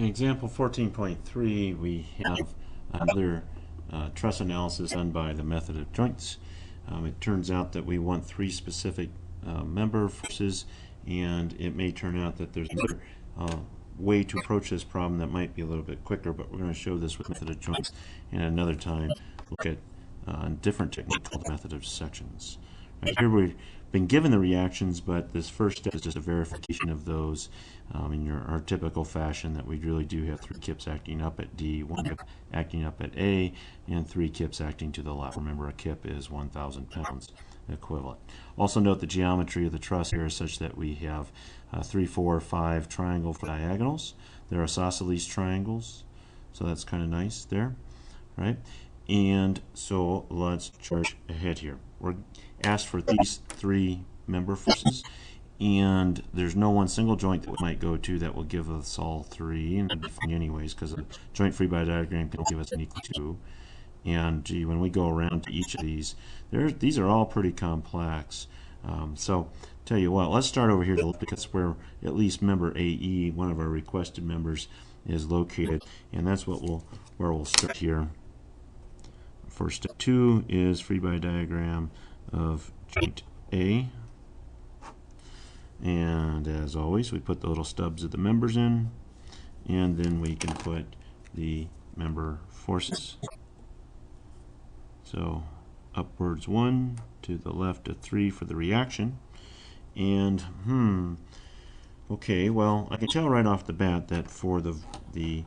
In example 14.3, we have another truss analysis done by the method of joints. It turns out that we want three specific member forces, and it may turn out that there's another way to approach this problem that might be a little bit quicker, but we're going to show this with method of joints, and another time look at a different technique called method of sections. Right here we've been given the reactions, but this first step is just a verification of those in our typical fashion, that we really do have 3 kips acting up at D, 1 kip acting up at A, and 3 kips acting to the left. Remember, a kip is 1,000 pounds equivalent. Also note the geometry of the truss here is such that we have 3, 4, 5 triangle diagonals. They're isosceles triangles, so that's kind of nice there, right? And so let's charge ahead here. We're asked for these 3 member forces, and there's no one single joint that we might go to that will give us all 3, and that'd be fine anyways, because a joint free body diagram can give us an equal 2. And gee, when we go around to each of these are all pretty complex. So tell you what, let's start over here to look, because where at least member AE, one of our requested members, is located, and that's what where we'll start here. For step 2 is free body diagram of joint A, and as always we put the little stubs of the members in, and then we can put the member forces. So upwards 1, to the left of 3 for the reaction. And okay, well, I can tell right off the bat that for the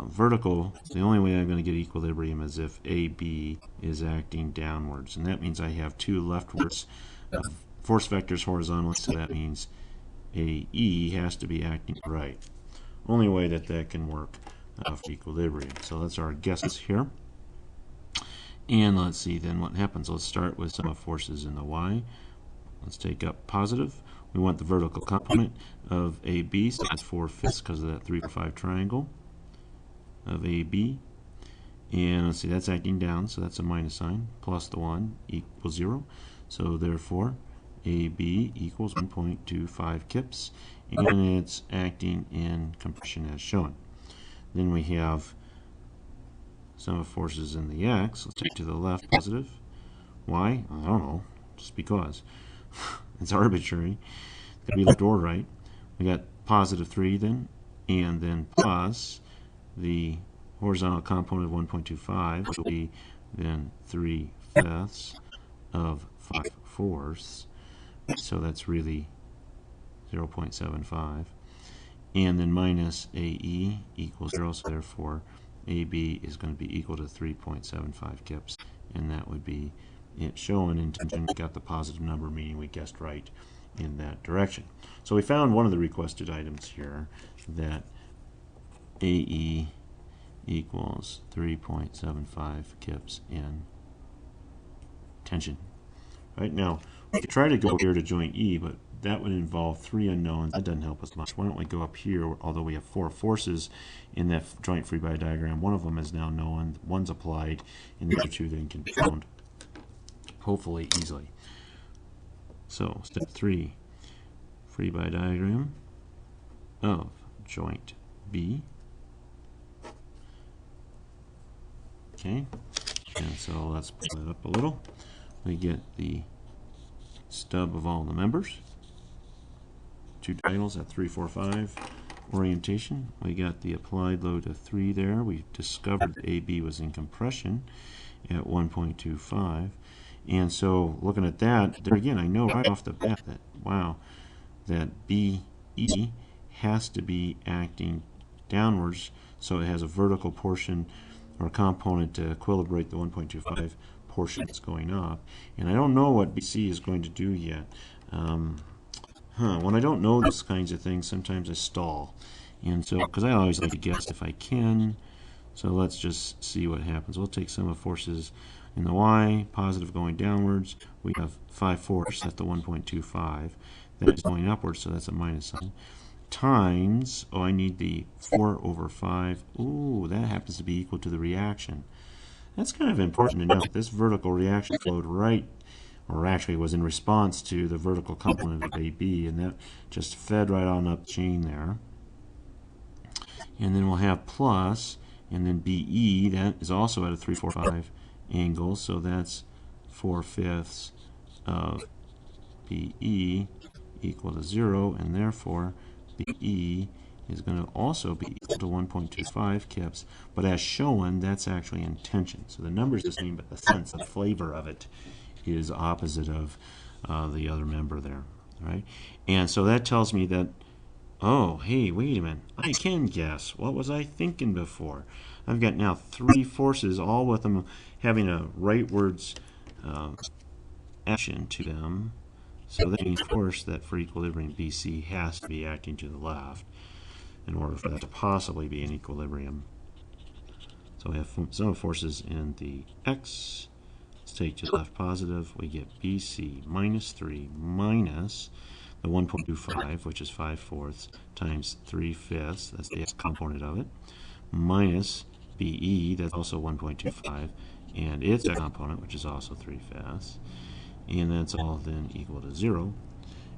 vertical, the only way I'm going to get equilibrium is if AB is acting downwards, and that means I have 2 leftwards force vectors horizontally, so that means AE has to be acting right. Only way that can work for equilibrium. So that's our guesses here. And let's see then what happens. Let's start with sum of forces in the Y. Let's take up positive. We want the vertical component of AB, so that's 4/5 because of that 3 or 5 triangle of AB. And let's see, that's acting down, so that's a minus sign. Plus the 1 equals 0. So therefore, AB equals 1.25 kips, and it's acting in compression as shown. Then we have sum of forces in the X. Let's take to the left positive. Why? I don't know, just because. It's arbitrary. It's going to be left or right. We got positive 3 then, and then plus the horizontal component of 1.25, which will be then 3/5 of 5/4. So that's really 0.75. And then minus AE equals 0, so therefore AB is going to be equal to 3.75 kips, and that would be it shown in tension. We got the positive number, meaning we guessed right in that direction. So we found one of the requested items here, that AE equals 3.75 kips in tension. Right now, we could try to go here to joint E, but that would involve 3 unknowns. That doesn't help us much. Why don't we go up here, although we have 4 forces in that joint free body diagram. One of them is now known, one's applied, and the other 2 then can be found hopefully easily. So step 3, free body diagram of joint B. Okay, and so let's pull that up a little. We get the stub of all the members. 2 diagonals at 3, 4, 5 orientation. We got the applied load of 3 there. We discovered that AB was in compression at 1.25. And so looking at that, there again, I know right off the bat that, wow, that BE has to be acting downwards, so it has a vertical portion or component to equilibrate the 1.25 portion that's going up. And I don't know what BC is going to do yet. When I don't know these kinds of things, sometimes I stall. And so, because I always like to guess if I can, so let's just see what happens. We'll take sum of forces in the Y, positive going downwards. We have 5/4 at the 1.25. That is going upwards, so that's a minus sign. Times, oh, I need the 4/5. Ooh, that happens to be equal to the reaction. That's kind of important to note. This vertical reaction flowed right, or actually was in response to the vertical component of AB, and that just fed right on up the chain there. and then we'll have plus, and then BE, that is also at a 345 angle, so that's 4/5 of BE equal to 0, and therefore BE is going to also be equal to 1.25 kips, but as shown, that's actually in tension. So the number is the same, but the sense, the flavor of it is opposite of the other member there, right? And so that tells me that, oh, hey, wait a minute, I can guess. What was I thinking before? I've got now three forces, all with them having a rightwards action to them. So that means, of course, that for equilibrium, BC has to be acting to the left in order for that to possibly be in equilibrium. So we have some forces in the X. Let's take to the left positive. We get BC minus 3 minus the 1.25, which is 5/4 times 3/5. That's the X component of it. Minus BE, that's also 1.25, and its X component, which is also 3/5. And that's all then equal to 0.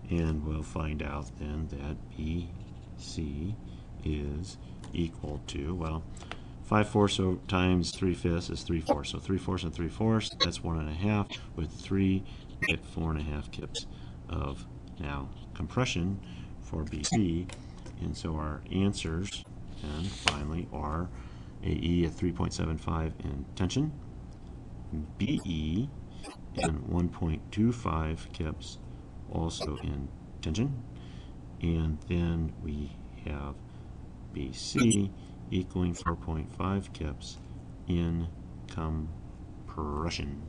And we'll find out then that BC is equal to, well, 5/4 times 3/5 is 3/4. So 3/4 and 3/4, that's 1.5. With 3, we get 4.5 kips of now compression for BC. And so our answers then finally are AE at 3.75 in tension, BE and 1.25 kips also in tension, and then we have BC equaling 4.5 kips in compression.